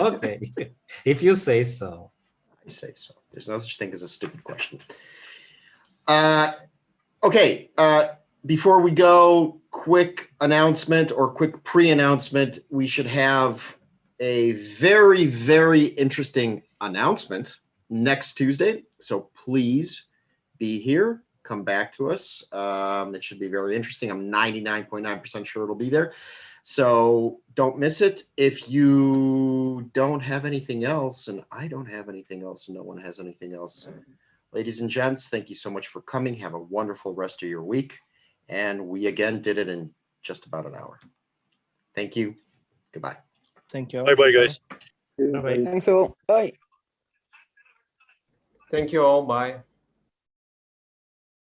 Speaker 6: okay. If you say so.
Speaker 2: I say so. There's no such thing as a stupid question. Okay. Before we go, quick announcement or quick pre-announcement. We should have a very, very interesting announcement next Tuesday. So please be here. Come back to us. It should be very interesting. I'm 99.9% sure it'll be there. So don't miss it. If you don't have anything else, and I don't have anything else, and no one has anything else, ladies and gents, thank you so much for coming. Have a wonderful rest of your week. And we again did it in just about an hour. Thank you. Goodbye.
Speaker 9: Thank you.
Speaker 11: Bye-bye, guys.
Speaker 6: Bye-bye.
Speaker 1: Thanks all. Bye.
Speaker 4: Thank you all. Bye.